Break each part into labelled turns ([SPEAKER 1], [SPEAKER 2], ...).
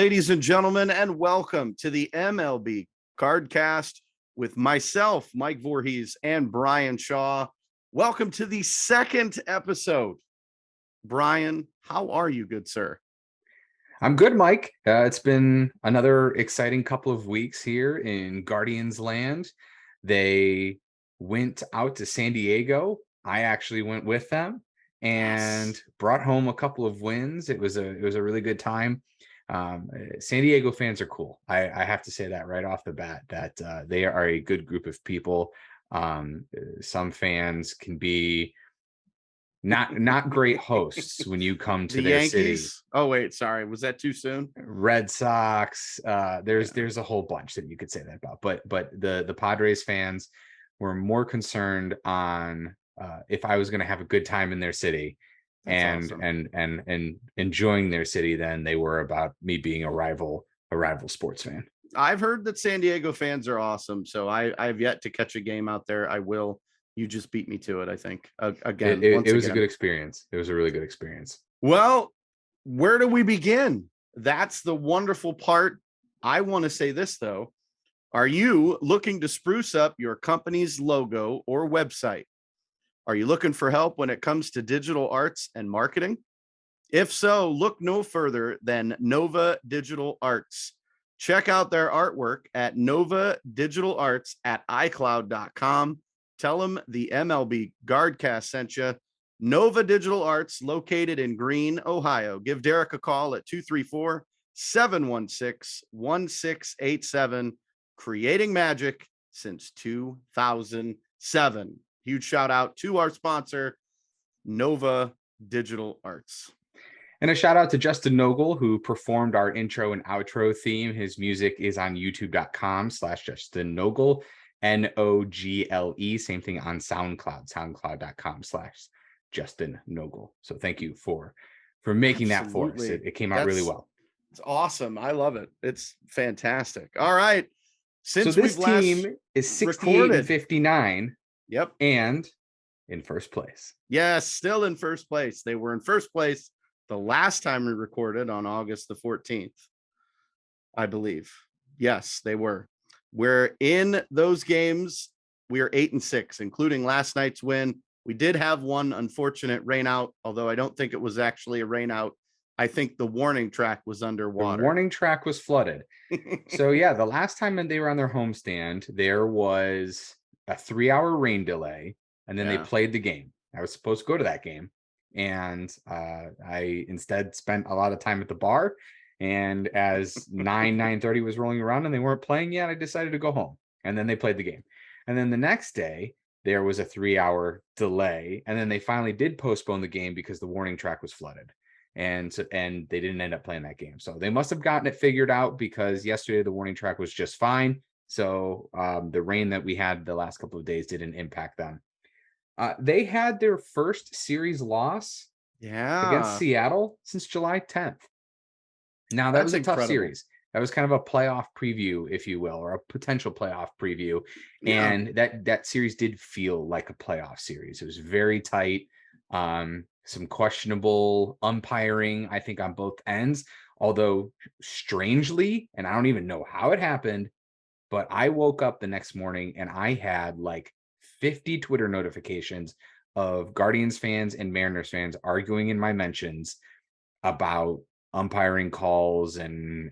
[SPEAKER 1] ladies and gentlemen, and welcome to the MLB Guardcast with myself, Mike Vorhies, and Bryan Shaw. Welcome to the second episode. Bryan, how are you, good sir?
[SPEAKER 2] I'm good, Mike. It's been another exciting couple of weeks here in Guardians land. They went out to San Diego. I actually went with them and brought home a couple of wins. It was a really good time. San Diego fans are cool. I have to say that right off the bat, that they are a good group of people. Some fans can be not great hosts when you come to
[SPEAKER 1] the
[SPEAKER 2] their
[SPEAKER 1] Yankees.
[SPEAKER 2] city.
[SPEAKER 1] Oh wait, sorry, was that too soon?
[SPEAKER 2] Red Sox. There's a whole bunch that you could say that about, but the Padres fans were more concerned on if I was going to have a good time in their city. That's awesome. and enjoying their city than they were about me being a rival sports fan.
[SPEAKER 1] I've heard that San Diego fans are awesome, so I've yet to catch a game out there. I will. You just beat me to it, I think. Again,
[SPEAKER 2] it was a good experience. It was a really good experience.
[SPEAKER 1] Well, where do we begin? That's the wonderful part. I want to say this, though. Are you looking to spruce up your company's logo or website? Are you looking for help when it comes to digital arts and marketing? If so, look no further than NovaDigitalArts. Check out their artwork at NovaDigitalArts at iCloud.com. Tell them the MLB Guardcast sent you. Nova Digital Arts, located in Greene, Ohio. Give Derek a call at 234-716-1687. Creating magic since 2007. Huge shout out to our sponsor, Nova Digital Arts.
[SPEAKER 2] And a shout out to Justin Nogle, who performed our intro and outro theme. His music is on youtube.com/Justin Nogle, Nogle. Same thing on SoundCloud, soundcloud.com/Justin Nogle. So thank you for making that for us. It came out really well.
[SPEAKER 1] It's awesome. I love it. It's fantastic. All right.
[SPEAKER 2] Since this team is 68 and 59.
[SPEAKER 1] Yep.
[SPEAKER 2] And in first place.
[SPEAKER 1] Yes, still in first place. They were in first place the last time we recorded on August the 14th, I believe. Yes, they were. We're in those games. We are 8-6, including last night's win. We did have one unfortunate rain out, although I don't think it was actually a rain out. I think the warning track was underwater.
[SPEAKER 2] The warning track was flooded. So yeah, the last time they were on their homestand, there was a 3-hour rain delay, and then they played the game. I was supposed to go to that game, and I instead spent a lot of time at the bar. And as 9:30 was rolling around and they weren't playing yet, I decided to go home. And then they played the game. And then the next day, there was a 3-hour delay, and then they finally did postpone the game because the warning track was flooded. And they didn't end up playing that game. So they must have gotten it figured out, because yesterday the warning track was just fine. So the rain that we had the last couple of days didn't impact them. They had their first series loss against Seattle since July 10th. Now, that was a tough series. That was kind of a playoff preview, if you will, or a potential playoff preview. Yeah. And that series did feel like a playoff series. It was very tight. Some questionable umpiring, I think, on both ends. Although, strangely, and I don't even know how it happened, but I woke up the next morning and I had like 50 Twitter notifications of Guardians fans and Mariners fans arguing in my mentions about umpiring calls and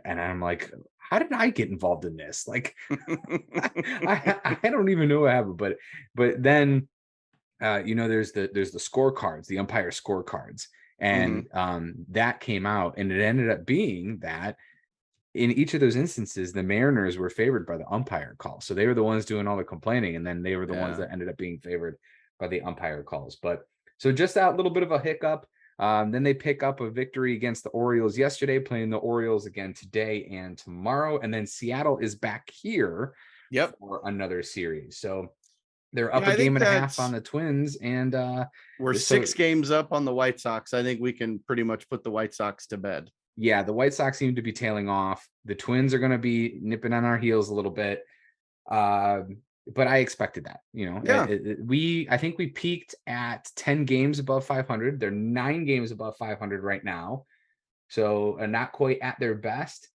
[SPEAKER 2] I'm like, how did I get involved in this? Like, I don't even know what happened. But then there's the scorecards, the umpire scorecards, and that came out, and it ended up being that in each of those instances, the Mariners were favored by the umpire call. So they were the ones doing all the complaining, and then they were the ones that ended up being favored by the umpire calls. But so just that little bit of a hiccup. Then they pick up a victory against the Orioles yesterday, playing the Orioles again today and tomorrow. And then Seattle is back here for another series. So they're up a game and a half on the Twins, and
[SPEAKER 1] we're 6 games up on the White Sox. I think we can pretty much put the White Sox to bed.
[SPEAKER 2] Yeah, the White Sox seem to be tailing off. The Twins are going to be nipping on our heels a little bit. But I expected that, I think we peaked at 10 games above 500. They're 9 games above 500 right now. So not quite at their best,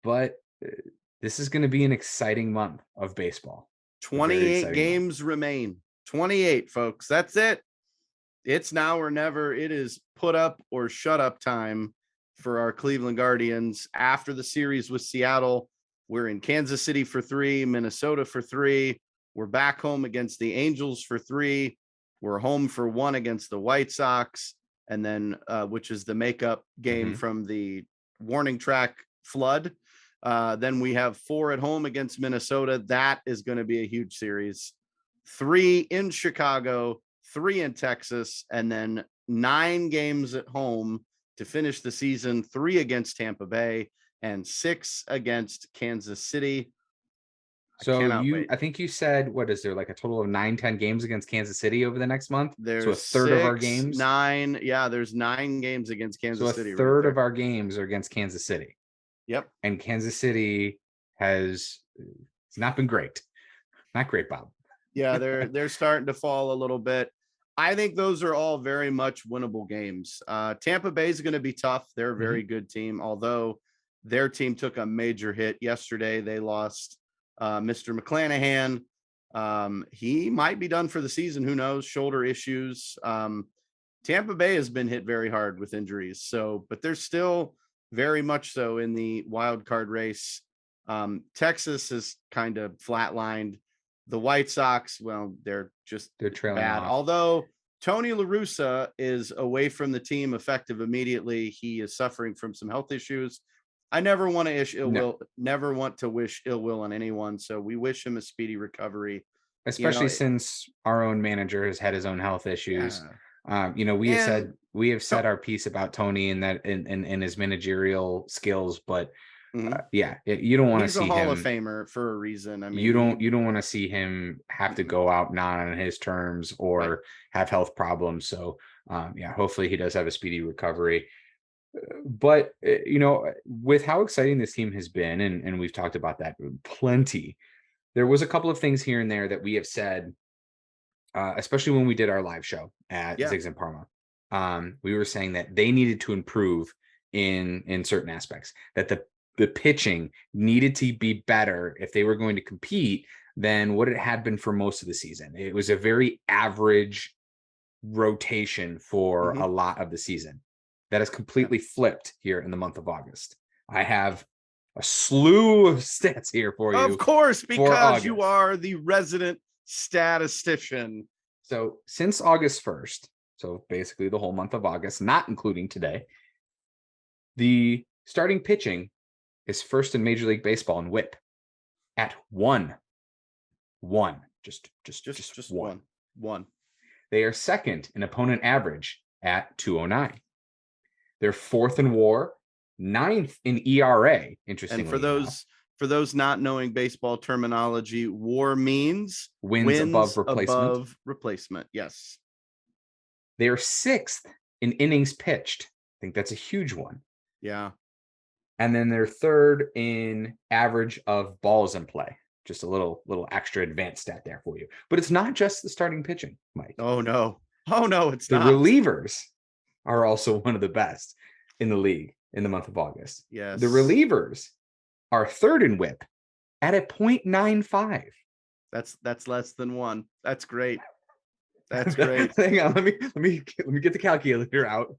[SPEAKER 2] but this is going to be an exciting month of baseball.
[SPEAKER 1] 28 games remain. 28, folks. That's it. It's now or never. It is put up or shut up time for our Cleveland Guardians. After the series with Seattle, we're in Kansas City for 3, Minnesota for 3. We're back home against the Angels for 3. We're home for 1 against the White Sox, and then which is the makeup game from the warning track flood. Then we have 4 at home against Minnesota. That is going to be a huge series. 3 in Chicago, 3 in Texas, and then 9 games at home to finish the season. 3 against Tampa Bay and 6 against Kansas City.
[SPEAKER 2] So I think you said, what is there, like a total of 9-10 games against Kansas City over the next month?
[SPEAKER 1] There's
[SPEAKER 2] so a third of our games.
[SPEAKER 1] 9. Yeah, there's 9 games against Kansas City.
[SPEAKER 2] So a third of our games are against Kansas City.
[SPEAKER 1] Yep.
[SPEAKER 2] And Kansas City it's not been great. Not great, Bob.
[SPEAKER 1] Yeah, they're starting to fall a little bit. I think those are all very much winnable games. Tampa Bay is going to be tough. They're a very good team, although their team took a major hit yesterday. They lost Mr. McClanahan. He might be done for the season. Who knows? Shoulder issues. Tampa Bay has been hit very hard with injuries. But they're still very much so in the wild card race. Texas is kind of flatlined. The White Sox, well, they're
[SPEAKER 2] trailing
[SPEAKER 1] bad.
[SPEAKER 2] off.
[SPEAKER 1] Although Tony La Russa is away from the team effective immediately. He is suffering from some health issues. I never want to never want to wish ill will on anyone. So we wish him a speedy recovery.
[SPEAKER 2] Especially since our own manager has had his own health issues. Yeah. We have said our piece about Tony and that and his managerial skills, but you don't want to see him.
[SPEAKER 1] He's a Hall of Famer for a reason. I mean,
[SPEAKER 2] you don't want to see him have to go out not on his terms or have health problems. So hopefully he does have a speedy recovery. But with how exciting this team has been, and we've talked about that plenty, there was a couple of things here and there that we have said, especially when we did our live show at Ziggs and Parma. We were saying that they needed to improve in certain aspects, that the pitching needed to be better if they were going to compete than what it had been for most of the season. It was a very average rotation for a lot of the season. That has completely flipped here in the month of August. I have a slew of stats here for you.
[SPEAKER 1] Of course, because you are the resident statistician.
[SPEAKER 2] So since August 1st, so basically the whole month of August, not including today, the starting pitching is first in Major League Baseball in WHIP at 1. Just one. They are second in opponent average at 209. They're 4th in WAR, 9th in ERA. Interestingly,
[SPEAKER 1] and for those not knowing baseball terminology, WAR means
[SPEAKER 2] wins above
[SPEAKER 1] replacement. Yes.
[SPEAKER 2] They are 6th in innings pitched. I think that's a huge one.
[SPEAKER 1] Yeah.
[SPEAKER 2] And then they're 3rd in average of balls in play. Just a little extra advanced stat there for you. But it's not just the starting pitching, Mike.
[SPEAKER 1] Oh no, it's
[SPEAKER 2] the
[SPEAKER 1] not.
[SPEAKER 2] Relievers are also one of the best in the league in the month of August.
[SPEAKER 1] Yes.
[SPEAKER 2] The relievers are 3rd in WHIP at a 0.95.
[SPEAKER 1] That's less than 1. That's great. That's great.
[SPEAKER 2] Hang on, let me get the calculator out.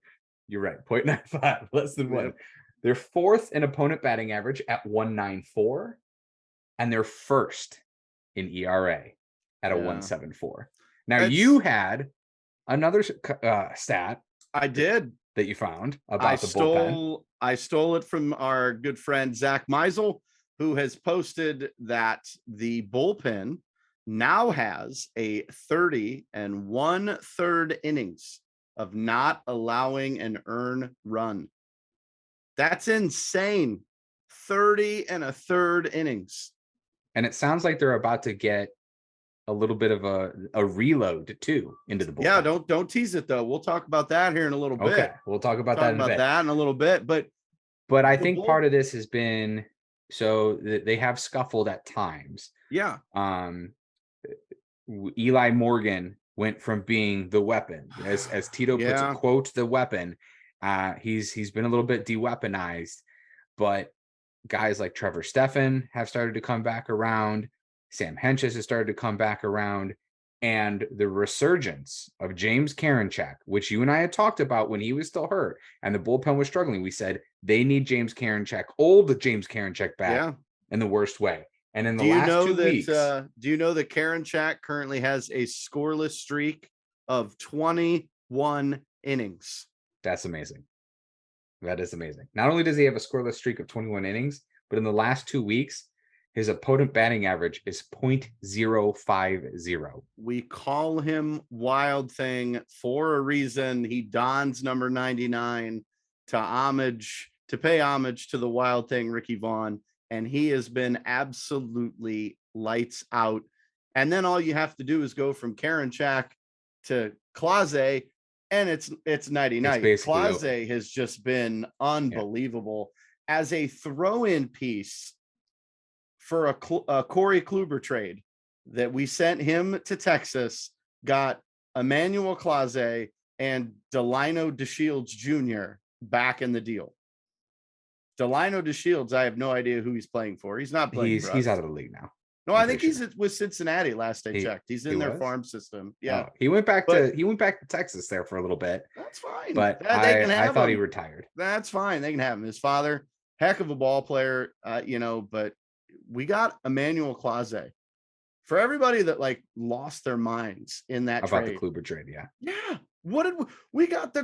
[SPEAKER 2] You're right, 0.95, less than 1. They're 4th in opponent batting average at 194, and they're 1st in ERA at a 174. Now you had another stat.
[SPEAKER 1] I did.
[SPEAKER 2] That you found about the bullpen.
[SPEAKER 1] I stole it from our good friend Zach Meisel, who has posted that the bullpen now has a 30 1/3 innings of not allowing an earned run. That's insane. 30 1/3 innings.
[SPEAKER 2] And it sounds like they're about to get a little bit of a reload too into the bullpen.
[SPEAKER 1] Yeah, don't tease it though. We'll talk about that here in a little bit.
[SPEAKER 2] Okay, we'll talk about that in
[SPEAKER 1] a little bit. But
[SPEAKER 2] I think part of this has been so they have scuffled at times.
[SPEAKER 1] Yeah.
[SPEAKER 2] Eli Morgan went from being the weapon, as Tito puts it, quote, the weapon, He's been a little bit de-weaponized, but guys like Trevor Stephan have started to come back around. Sam Hentges has started to come back around. And the resurgence of James Karinchak, which you and I had talked about when he was still hurt and the bullpen was struggling, we said they need James Karinchak, old James Karinchak back in the worst way. And in the last 2 weeks,
[SPEAKER 1] do you know that Karinchak currently has a scoreless streak of 21 innings?
[SPEAKER 2] That's amazing. That is amazing. Not only does he have a scoreless streak of 21 innings, but in the last 2 weeks, his opponent batting average is .050.
[SPEAKER 1] We call him Wild Thing for a reason. He dons number 99 to pay homage to the Wild Thing, Ricky Vaughn, and he has been absolutely lights out. And then all you have to do is go from Karinchak to Clase, and it's nighty-night. Clase has just been unbelievable as a throw-in piece for a Corey Kluber trade that we sent him to Texas, got Emmanuel Clase and Delino DeShields Jr. back in the deal. Delino DeShields, I have no idea who he's playing for. He's not playing for us.
[SPEAKER 2] He's out of the league now.
[SPEAKER 1] No, I think he's with Cincinnati last I checked. He's in their farm system. Yeah.
[SPEAKER 2] Oh, he went back to Texas there for a little bit.
[SPEAKER 1] That's fine.
[SPEAKER 2] But I thought he retired.
[SPEAKER 1] That's fine. They can have him. His father, heck of a ball player, but we got Emmanuel Clase. For everybody that lost their minds in that
[SPEAKER 2] about
[SPEAKER 1] trade.
[SPEAKER 2] The Kluber trade,
[SPEAKER 1] yeah. What did we got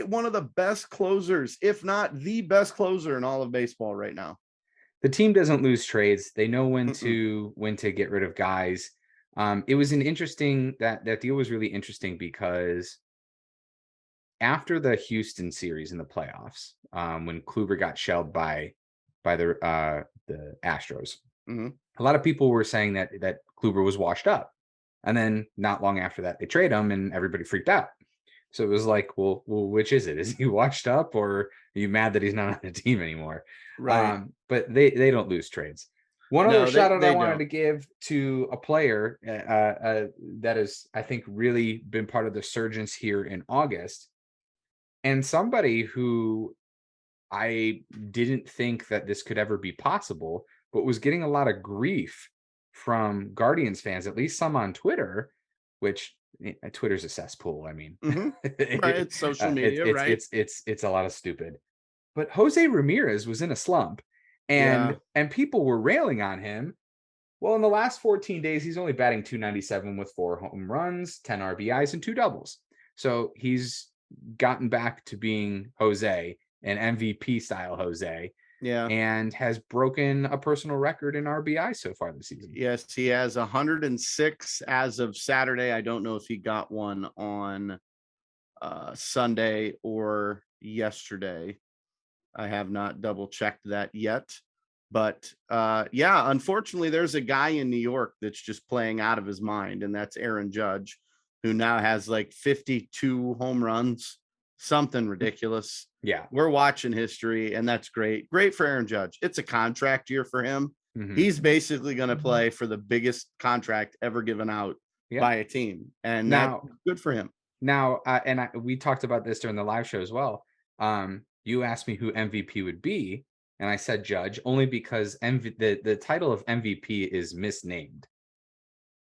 [SPEAKER 1] one of the best closers, if not the best closer in all of baseball right now.
[SPEAKER 2] The team doesn't lose trades. They know when to get rid of guys. It was that deal was really interesting because after the Houston series in the playoffs, when Kluber got shelled by the Astros, a lot of people were saying that Kluber was washed up. And then not long after that, they trade him and everybody freaked out. So it was like, well, which is it? Is he washed up, or are you mad that he's not on the team anymore?
[SPEAKER 1] Right.
[SPEAKER 2] But they don't lose trades. Other shout out I wanted to give to a player that has, I think, really been part of the surgence here in August, and somebody who I didn't think that this could ever be possible, but was getting a lot of grief from Guardians fans, at least some on Twitter, which Twitter's a cesspool. I mean,
[SPEAKER 1] right, it's social media, right?
[SPEAKER 2] It's a lot of stupid. But Jose Ramirez was in a slump, and people were railing on him. Well, in the last 14 days, he's only batting .297 with 4 home runs, 10 RBIs, and 2 doubles. So he's gotten back to being Jose, an MVP style Jose.
[SPEAKER 1] Yeah.
[SPEAKER 2] And has broken a personal record in RBI so far this season.
[SPEAKER 1] Yes, he has 106 as of Saturday. I don't know if he got one on Sunday or yesterday. I have not double checked that yet. But unfortunately, there's a guy in New York that's just playing out of his mind, and that's Aaron Judge, who now has 52 home runs. Something ridiculous.
[SPEAKER 2] Yeah,
[SPEAKER 1] we're watching history, and that's great. Great for Aaron Judge. It's a contract year for him. He's basically going to play for the biggest contract ever given out by a team, and now good for him.
[SPEAKER 2] Now, we talked about this during the live show as well. You asked me who MVP would be, and I said Judge, only because the title of MVP is misnamed.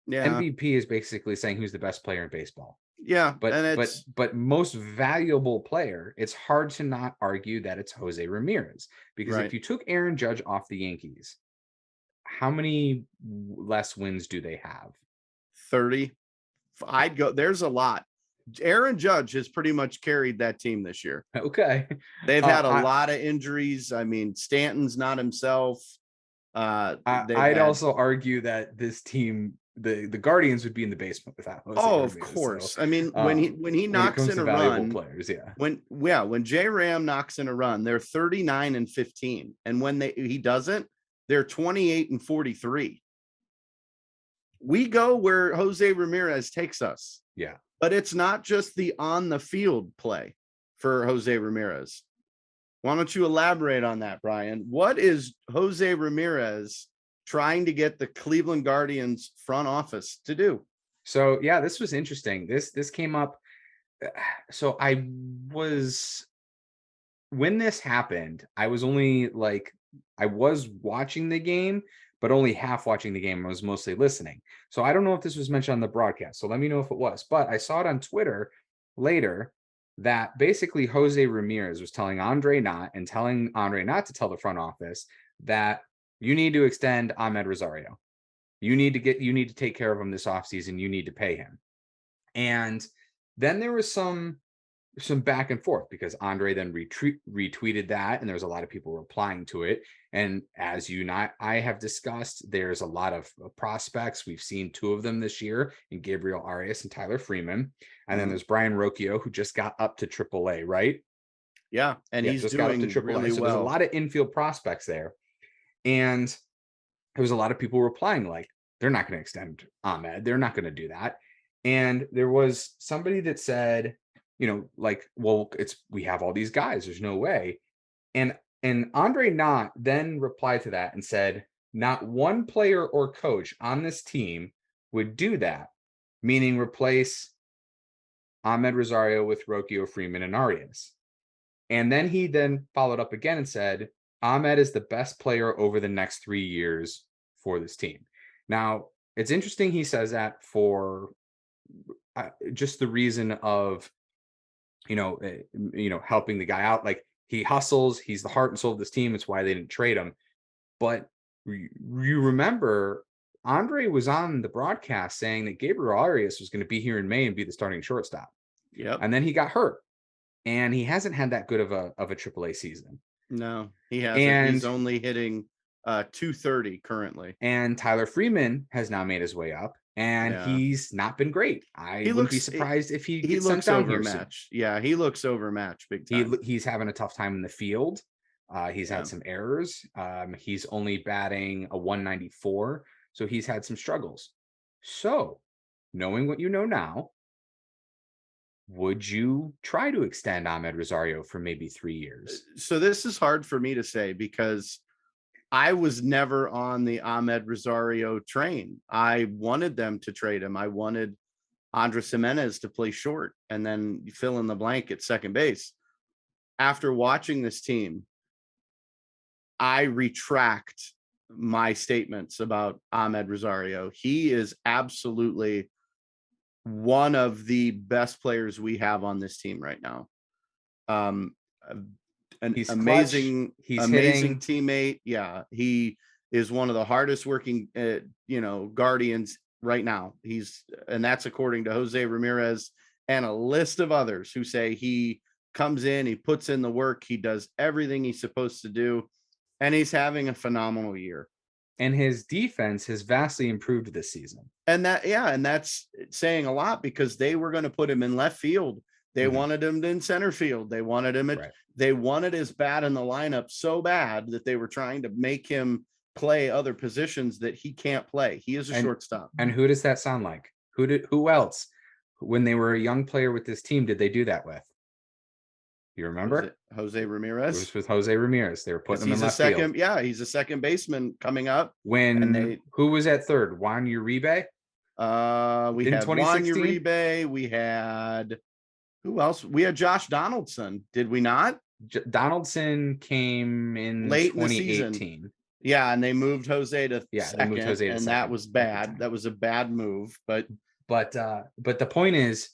[SPEAKER 2] Yeah, MVP is basically saying who's the best player in baseball.
[SPEAKER 1] Yeah,
[SPEAKER 2] but most valuable player, it's hard to not argue that it's Jose Ramirez, because if you took Aaron Judge off the Yankees, how many less wins do they have?
[SPEAKER 1] 30. I'd go. There's a lot. Aaron Judge has pretty much carried that team this year.
[SPEAKER 2] Okay,
[SPEAKER 1] they've had a lot of injuries. I mean, Stanton's not himself.
[SPEAKER 2] I'd also argue that this team, the Guardians, would be in the basement without Jose Ramirez,
[SPEAKER 1] of course. So, I mean, when he knocks in a run,
[SPEAKER 2] players,
[SPEAKER 1] when J Ram knocks in a run, they're 39-15, and when he doesn't, they're 28-43. We go where Jose Ramirez takes us.
[SPEAKER 2] Yeah,
[SPEAKER 1] but it's not just the on the field play for Jose Ramirez. Why don't you elaborate on that, Brian? What is Jose Ramirez trying to get the Cleveland Guardians front office to do?
[SPEAKER 2] So, this was interesting. This came up. So I was when this happened, I was only like, I was watching the game, but only half watching the game. I was mostly listening. So I don't know if this was mentioned on the broadcast. So let me know if it was. But I saw it on Twitter later that basically Jose Ramirez was telling Andre Knott and telling Andre Knott to tell the front office that you need to extend Ahmed Rosario. You need to take care of him this offseason. You need to pay him. And then there was some back and forth because Andre then retweeted that, and there was a lot of people replying to it. And as you and I have discussed, there's a lot of prospects. We've seen two of them this year in Gabriel Arias and Tyler Freeman. And then there's Brian Rocchio, who just got up to AAA, right?
[SPEAKER 1] Yeah, and he's
[SPEAKER 2] just
[SPEAKER 1] doing
[SPEAKER 2] got up to AAA.
[SPEAKER 1] really
[SPEAKER 2] so
[SPEAKER 1] well.
[SPEAKER 2] There's a lot of infield prospects there. And there was a lot of people replying like, they're not going to extend Ahmed. They're not going to do that. And there was somebody that said, like, well, we have all these guys. There's no way. And Andre Knott then replied to that and said, not one player or coach on this team would do that, meaning replace Ahmed Rosario with Rocchio, Freeman, and Arias. And then he then followed up again and said, Ahmed is the best player over the next 3 years for this team. Now, it's interesting he says that for just the reason of, helping the guy out. Like, he hustles. He's the heart and soul of this team. It's why they didn't trade him. But you remember, Andre was on the broadcast saying that Gabriel Arias was going to be here in May and be the starting shortstop.
[SPEAKER 1] Yep.
[SPEAKER 2] And then he got hurt. And he hasn't had that good of a AAA season.
[SPEAKER 1] No, he hasn't. He's only hitting 230 currently.
[SPEAKER 2] And Tyler Freeman has now made his way up, and he's not been great. I wouldn't be surprised if he gets sent down
[SPEAKER 1] overmatched. Yeah, he looks overmatched big time.
[SPEAKER 2] He's having a tough time in the field. He's had some errors. He's only batting a 194, so he's had some struggles. So, knowing what you know now, would you try to extend Ahmed Rosario for maybe 3 years?
[SPEAKER 1] So this is hard for me to say because I was never on the Ahmed Rosario train. I wanted them to trade him. I wanted Andres Jimenez to play short and then fill in the blank at second base. After watching this team, I retract my statements about Ahmed Rosario. He is absolutely one of the best players we have on this team right now.
[SPEAKER 2] He's
[SPEAKER 1] amazing
[SPEAKER 2] hitting.
[SPEAKER 1] Teammate. Yeah, he is one of the hardest working, guardians right now. And that's according to Jose Ramirez and a list of others who say he comes in, he puts in the work, he does everything he's supposed to do, and he's having a phenomenal year.
[SPEAKER 2] And his defense has vastly improved this season.
[SPEAKER 1] And that's saying a lot because they were going to put him in left field. They wanted him in center field. They wanted him they wanted his bat in the lineup so bad that they were trying to make him play other positions that he can't play. He is a shortstop.
[SPEAKER 2] And who does that sound like? Who else, when they were a young player with this team, did they do that with? You remember?
[SPEAKER 1] Jose Ramirez?
[SPEAKER 2] It was with Jose Ramirez. They were putting him in left field.
[SPEAKER 1] Yeah, he's a second baseman coming up.
[SPEAKER 2] Who was at third? Juan Uribe?
[SPEAKER 1] We had Juan Uribe. We had who else? We had Josh Donaldson. Did we not?
[SPEAKER 2] Donaldson came in
[SPEAKER 1] late
[SPEAKER 2] 2018.
[SPEAKER 1] In the season. Yeah, and they moved Jose to second, and that was bad. That was a bad move. But
[SPEAKER 2] the point is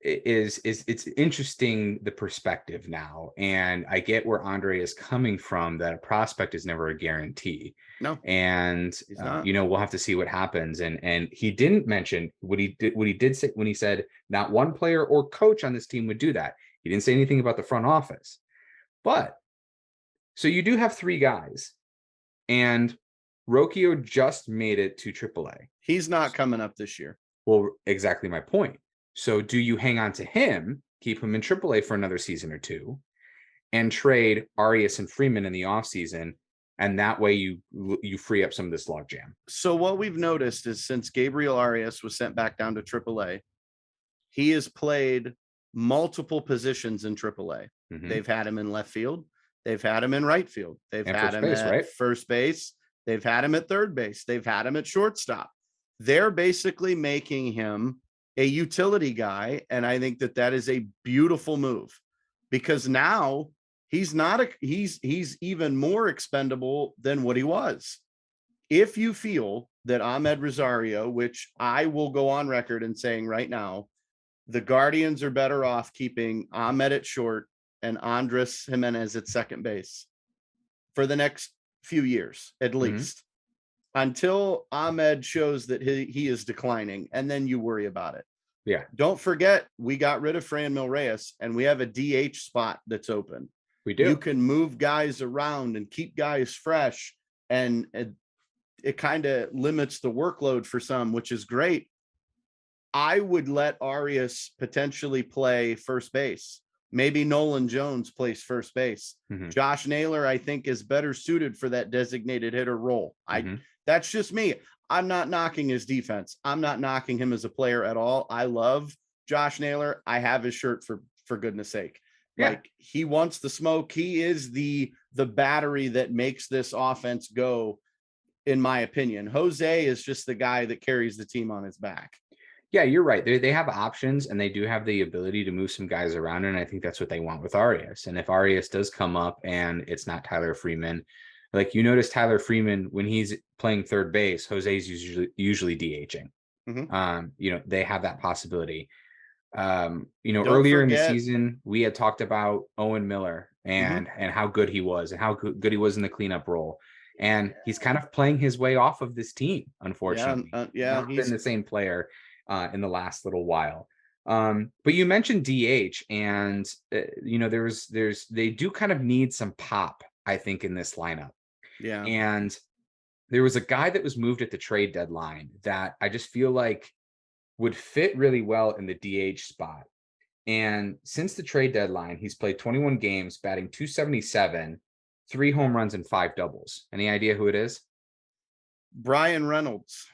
[SPEAKER 2] it's interesting, the perspective now, and I get where Andre is coming from, that a prospect is never a guarantee.
[SPEAKER 1] No,
[SPEAKER 2] and we'll have to see what happens. And he didn't mention what he did say when he said not one player or coach on this team would do that. He didn't say anything about the front office. But so you do have 3 guys, and Rocchio just made it to AAA.
[SPEAKER 1] He's not coming up this year.
[SPEAKER 2] Well, exactly my point. So do you hang on to him, keep him in AAA for another season or 2, and trade Arias and Freeman in the offseason, and that way you free up some of this logjam? So
[SPEAKER 1] what we've noticed is since Gabriel Arias was sent back down to AAA, he has played multiple positions in AAA. They've had him in left field. They've had him in right field. They've had him at first base. They've had him at third base. They've had him at shortstop. They're basically making him a utility guy. And I think that is a beautiful move, because now he's not he's even more expendable than what he was. If you feel that Ahmed Rosario, which I will go on record and saying right now, the Guardians are better off keeping Ahmed at short and Andres Jimenez at second base for the next few years, at least, until Ahmed shows that he is declining, and then you worry about it.
[SPEAKER 2] Yeah.
[SPEAKER 1] Don't forget, we got rid of Franmil Reyes, and we have a DH spot that's open.
[SPEAKER 2] We do.
[SPEAKER 1] You can move guys around and keep guys fresh, and it kind of limits the workload for some, which is great. I would let Arias potentially play first base. Maybe Nolan Jones plays first base. Josh Naylor, I think, is better suited for that designated hitter role. That's just me. I'm not knocking his defense. I'm not knocking him as a player at all. I love Josh Naylor. I have his shirt for goodness sake.
[SPEAKER 2] Yeah.
[SPEAKER 1] Like, he wants the smoke. He is the battery that makes this offense go, in my opinion. Jose is just the guy that carries the team on his back.
[SPEAKER 2] Yeah, you're right. They have options, and they do have the ability to move some guys around, and I think that's what they want with Arias. And if Arias does come up and it's not Tyler Freeman, like, you notice Tyler Freeman, when he's playing third base, Jose's usually DHing. They have that possibility. Earlier in the season, we had talked about Owen Miller and how good he was and how good he was in the cleanup role. And he's kind of playing his way off of this team, unfortunately. Not been the same player in the last little while. But you mentioned DH, and they do kind of need some pop, I think, in this lineup.
[SPEAKER 1] Yeah.
[SPEAKER 2] And there was a guy that was moved at the trade deadline that I just feel like would fit really well in the DH spot. And since the trade deadline, he's played 21 games, batting .277, 3 home runs and 5 doubles. Any idea who it is?
[SPEAKER 1] Brian Reynolds.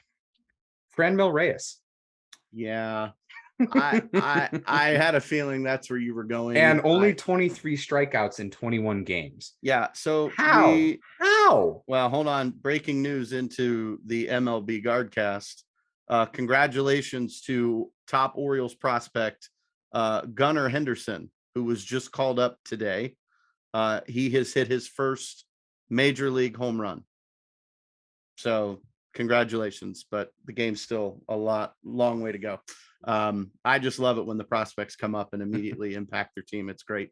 [SPEAKER 2] Franmil Reyes.
[SPEAKER 1] Yeah. I had a feeling that's where you were going.
[SPEAKER 2] And only 23 strikeouts in 21 games.
[SPEAKER 1] Yeah. So
[SPEAKER 2] how?
[SPEAKER 1] Well, hold on. Breaking news into the MLB Guardcast. Congratulations to top Orioles prospect Gunnar Henderson, who was just called up today. He has hit his first major league home run. So congratulations, but the game's still long way to go. I just love it when the prospects come up and immediately impact their team. It's great.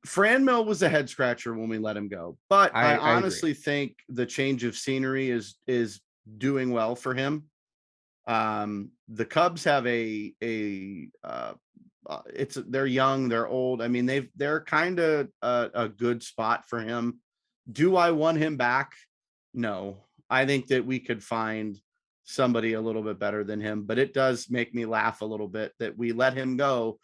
[SPEAKER 1] Franmil was a head scratcher when we let him go, but I honestly think the change of scenery is doing well for him. The Cubs have they're young, they're old. I mean, they're kind of a good spot for him. Do I want him back? No, I think that we could find somebody a little bit better than him, but it does make me laugh a little bit that we let him go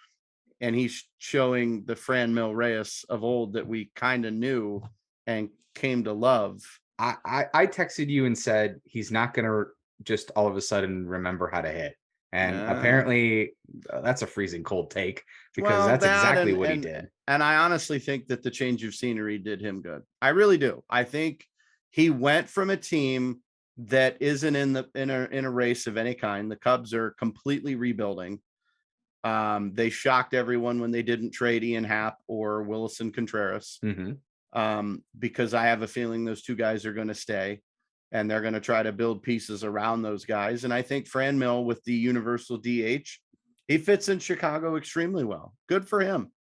[SPEAKER 1] and he's showing the Franmil Reyes of old that we kind of knew and came to love.
[SPEAKER 2] I texted you and said he's not going to just all of a sudden remember how to hit. And apparently that's a freezing cold take, because that's exactly what he did.
[SPEAKER 1] And I honestly think that the change of scenery did him good. I really do. I think he went from a team that isn't in a race of any kind. The Cubs are completely rebuilding. They shocked everyone when they didn't trade Ian Happ or Willson Contreras, because I have a feeling those two guys are going to stay. And they're going to try to build pieces around those guys. And I think Franmil, with the universal DH, he fits in Chicago extremely well. Good for him.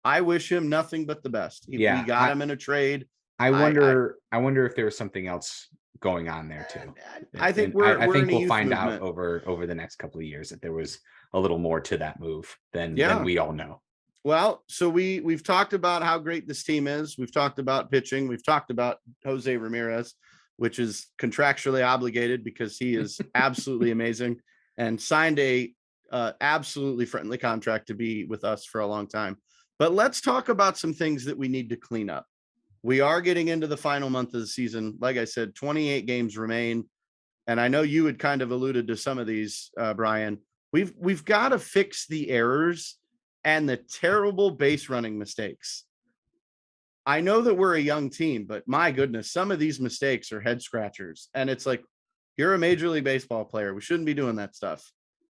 [SPEAKER 1] I wish him nothing but the best. We got him in a trade.
[SPEAKER 2] I wonder if there was something else going on there too.
[SPEAKER 1] I think
[SPEAKER 2] we'll find out over the next couple of years that there was a little more to that move than we all know.
[SPEAKER 1] Well, so we've talked about how great this team is. We've talked about pitching. We've talked about Jose Ramirez, which is contractually obligated because he is absolutely amazing and signed a absolutely friendly contract to be with us for a long time. But let's talk about some things that we need to clean up. We are getting into the final month of the season. Like I said, 28 games remain. And I know you had kind of alluded to some of these, Brian. We've got to fix the errors and the terrible base running mistakes. I know that we're a young team, but my goodness, some of these mistakes are head scratchers. And it's like, you're a Major League Baseball player. We shouldn't be doing that stuff.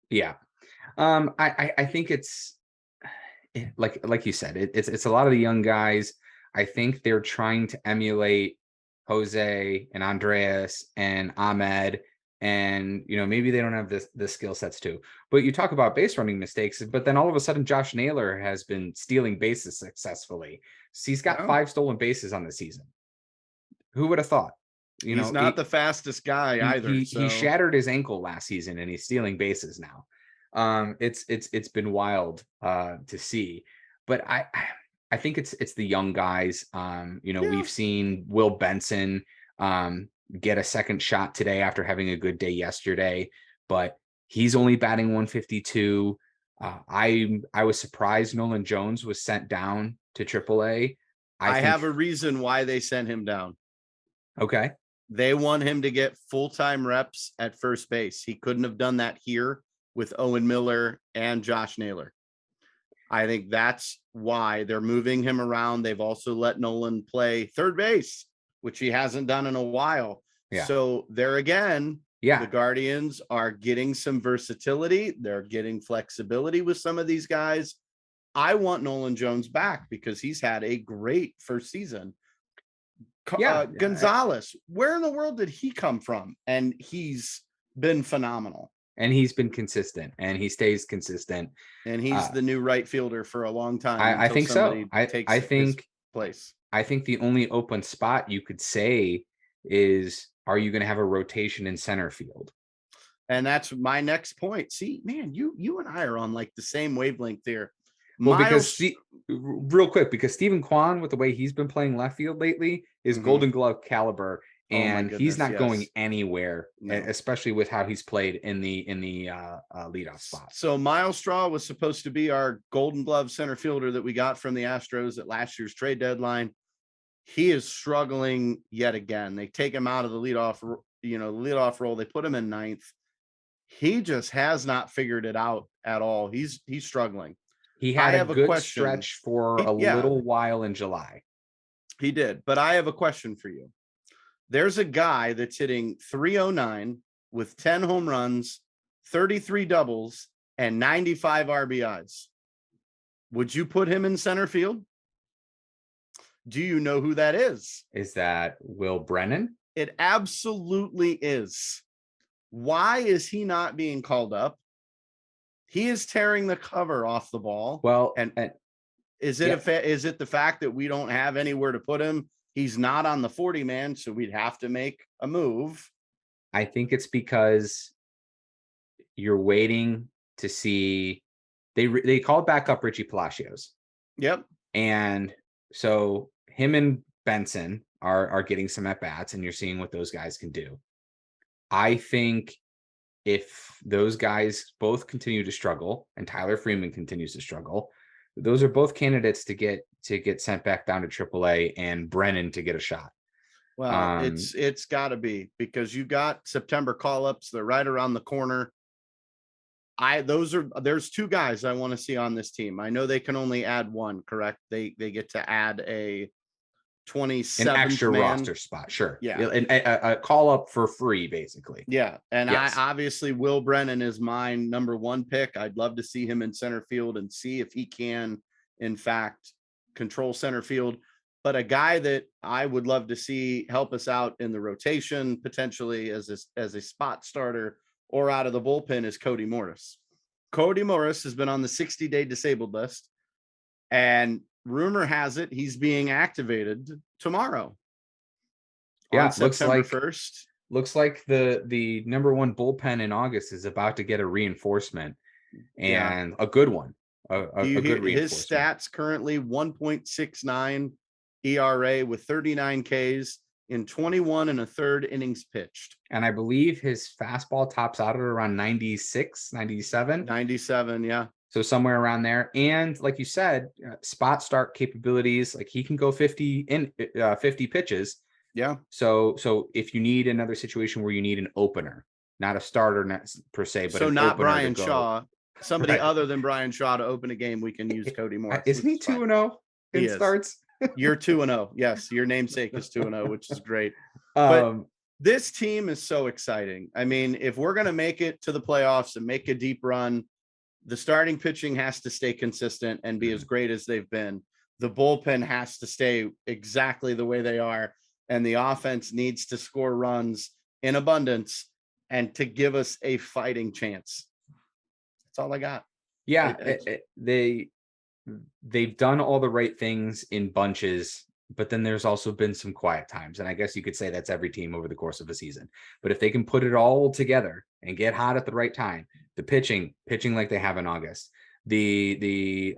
[SPEAKER 2] Yeah. I think it's like you said, it's a lot of the young guys. I think they're trying to emulate Jose and Andreas and Ahmed, and maybe they don't have the skill sets too. But you talk about base running mistakes, but then all of a sudden Josh Naylor has been stealing bases successfully. So he's got 5 stolen bases on the season. Who would have thought?
[SPEAKER 1] He's not the fastest guy either.
[SPEAKER 2] He shattered his ankle last season and he's stealing bases now. It's been wild to see, but I think it's the young guys. We've seen Will Benson get a second shot today after having a good day yesterday, but he's only batting 152. I was surprised Nolan Jones was sent down to AAA.
[SPEAKER 1] I have a reason why they sent him down.
[SPEAKER 2] Okay.
[SPEAKER 1] They want him to get full-time reps at first base. He couldn't have done that here with Owen Miller and Josh Naylor. I think that's why they're moving him around. They've also let Nolan play third base, which he hasn't done in a while.
[SPEAKER 2] Yeah.
[SPEAKER 1] So there again, the Guardians are getting some versatility. They're getting flexibility with some of these guys. I want Nolan Jones back because he's had a great first season. Gonzalez, where in the world did he come from? And he's been phenomenal.
[SPEAKER 2] And he's been consistent, and he stays consistent.
[SPEAKER 1] And he's the new right fielder for a long time.
[SPEAKER 2] I think so. I think
[SPEAKER 1] place.
[SPEAKER 2] I think the only open spot you could say is, are you going to have a rotation in center field?
[SPEAKER 1] And that's my next point. See, man, you and I are on like the same wavelength there.
[SPEAKER 2] Well, real quick, because Stephen Kwan, with the way he's been playing left field lately, is Golden Glove caliber, and he's not going anywhere, especially with how he's played in the leadoff spot.
[SPEAKER 1] So Miles Straw was supposed to be our Golden Glove center fielder that we got from the Astros at last year's trade deadline. He is struggling yet again. They take him out of the leadoff role. They put him in ninth. He just has not figured it out at all. He's struggling.
[SPEAKER 2] He had a good stretch for a little while in July.
[SPEAKER 1] He did, but I have a question for you. There's a guy that's hitting 309 with 10 home runs, 33 doubles, and 95 RBIs. Would you put him in center field? Do you know who that is?
[SPEAKER 2] Is that Will Brennan?
[SPEAKER 1] It absolutely is. Why is he not being called up? He is tearing the cover off the ball.
[SPEAKER 2] Well,
[SPEAKER 1] and is it the fact that we don't have anywhere to put him? He's not on the 40 man, so we'd have to make a move.
[SPEAKER 2] I think it's because you're waiting to see. They called back up Richie Palacios.
[SPEAKER 1] Yep.
[SPEAKER 2] And so him and Benson are getting some at bats, and you're seeing what those guys can do. I think if those guys both continue to struggle and Tyler Freeman continues to struggle, those are both candidates to get sent back down to AAA and Brennan to get a shot.
[SPEAKER 1] Well, it's got to be, because you got September call-ups. They're right around the corner. There's 2 guys I want to see on this team. I know they can only add 1, correct? They get to add a 27th
[SPEAKER 2] an extra roster spot, sure. Yeah, a call up for free, basically.
[SPEAKER 1] Yeah, and yes. I obviously Will Brennan is my number 1 pick. I'd love to see him in center field and see if he can, in fact, control center field. But a guy that I would love to see help us out in the rotation, potentially as a spot starter or out of the bullpen, is Cody Morris. Cody Morris has been on the 60-day disabled list, and rumor has it he's being activated tomorrow.
[SPEAKER 2] Yeah,
[SPEAKER 1] on September 1st.
[SPEAKER 2] Looks like the number 1 bullpen in August is about to get a reinforcement, and a good one. A good reinforcement.
[SPEAKER 1] His stats currently 1.69 ERA with 39 Ks in 21 1/3 innings pitched.
[SPEAKER 2] And I believe his fastball tops out at around 96, 97.
[SPEAKER 1] 97, yeah.
[SPEAKER 2] So somewhere around there. And like you said, spot start capabilities, like he can go 50 pitches.
[SPEAKER 1] Yeah.
[SPEAKER 2] So if you need another situation where you need an opener, not a starter per se, but
[SPEAKER 1] so not Bryan Shaw, somebody
[SPEAKER 2] right.
[SPEAKER 1] other than Bryan Shaw to open a game, we can use Cody Morris.
[SPEAKER 2] Isn't he 2-0 in starts?
[SPEAKER 1] You're 2-0. Yes, your namesake is 2-0, which is great. But this team is so exciting. I mean, if we're going to make it to the playoffs and make a deep run, The starting pitching has to stay consistent and be as great as they've been. The bullpen has to stay exactly the way they are. And the offense needs to score runs in abundance and to give us a fighting chance. That's all I got.
[SPEAKER 2] Yeah, they've done all the right things in bunches, but then there's also been some quiet times. And I guess you could say that's every team over the course of a season. But if they can put it all together and get hot at the right time, the pitching like they have in August, the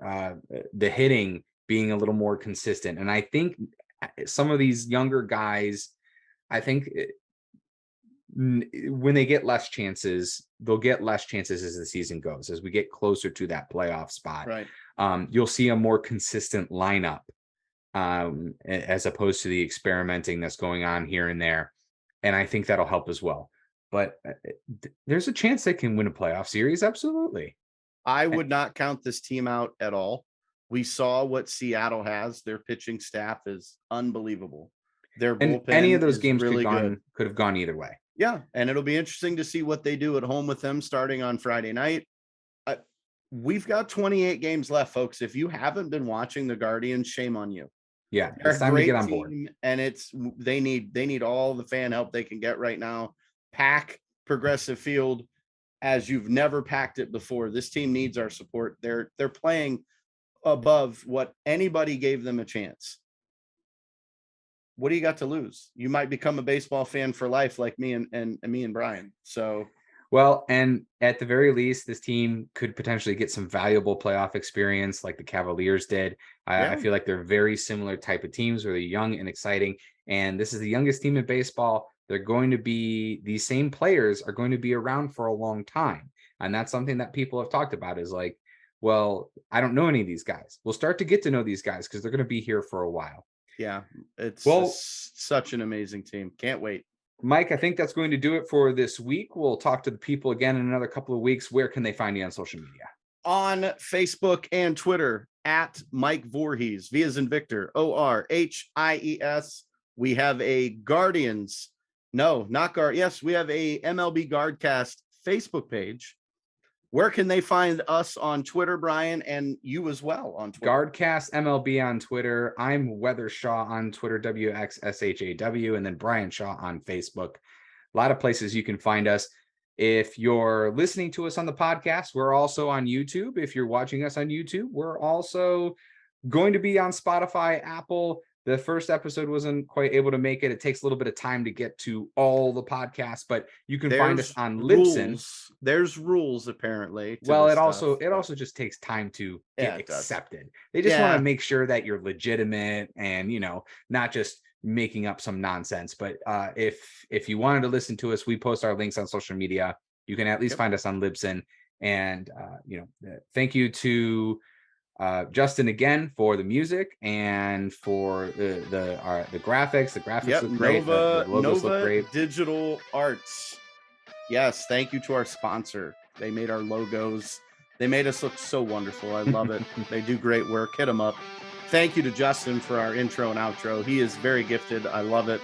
[SPEAKER 2] hitting being a little more consistent. And I think some of these younger guys, I think when they get less chances, they'll get less chances as the season goes, as we get closer to that playoff spot.
[SPEAKER 1] Right.
[SPEAKER 2] You'll see a more consistent lineup as opposed to the experimenting that's going on here and there. And I think that'll help as well. But there's a chance they can win a playoff series. Absolutely.
[SPEAKER 1] I would not count this team out at all. We saw what Seattle has. Their pitching staff is unbelievable. Their bullpen,
[SPEAKER 2] and any of those
[SPEAKER 1] is
[SPEAKER 2] games
[SPEAKER 1] really
[SPEAKER 2] could have gone either way.
[SPEAKER 1] Yeah, and it'll be interesting to see what they do at home with them starting on Friday night. We've got 28 games left, folks. If you haven't been watching the Guardians, shame on you.
[SPEAKER 2] Yeah,
[SPEAKER 1] They're
[SPEAKER 2] it's time to get on board.
[SPEAKER 1] And they need all the fan help they can get right now. Pack Progressive Field as you've never packed it before. This team needs our support. They're playing above what anybody gave them a chance. What do you got to lose? You might become a baseball fan for life, like me and me and Brian. So,
[SPEAKER 2] well, and at the very least, this team could potentially get some valuable playoff experience, like the Cavaliers did. I feel like they're very similar type of teams, where they're young and exciting. And this is the youngest team in baseball. They're going to be, these same players are going to be around for a long time, and that's something that people have talked about. Is like, well, I don't know any of these guys. We'll start to get to know these guys because they're going to be here for a while.
[SPEAKER 1] Yeah, it's such an amazing team. Can't wait.
[SPEAKER 2] Mike, I think that's going to do it for this week. We'll talk to the people again in another couple of weeks. Where can they find you on social media?
[SPEAKER 1] On Facebook and Twitter at Mike Vorhies, V as in Victor, Orhies. We have a Guardians. No, not Guard. Yes, we have a MLB Guardcast Facebook page. Where can they find us on Twitter, Brian, and you as well on Twitter?
[SPEAKER 2] Guardcast MLB on Twitter. I'm Weather Shaw on Twitter, WXSHAW, and then Bryan Shaw on Facebook. A lot of places you can find us. If you're listening to us on the podcast, we're also on YouTube. If you're watching us on YouTube, we're also going to be on Spotify, Apple. The first episode wasn't quite able to make it. It takes a little bit of time to get to all the podcasts, but you can find us on Libsyn.
[SPEAKER 1] There's rules apparently.
[SPEAKER 2] Well, it also just takes time to get accepted. They just want to make sure that you're legitimate and, not just making up some nonsense. But if you wanted to listen to us, we post our links on social media. You can at least find us on Libsyn. And thank you to Justin again for the music and for the graphics. The graphics look great. The logos look great.
[SPEAKER 1] NovaDigitalArts. Yes, thank you to our sponsor. They made our logos. They made us look so wonderful. I love it. They do great work. Hit them up. Thank you to Justin for our intro and outro. He is very gifted. I love it.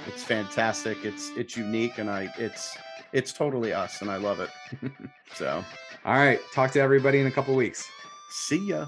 [SPEAKER 1] It's fantastic. It's unique, and it's totally us, and I love it. So,
[SPEAKER 2] all right. Talk to everybody in a couple of weeks.
[SPEAKER 1] See ya.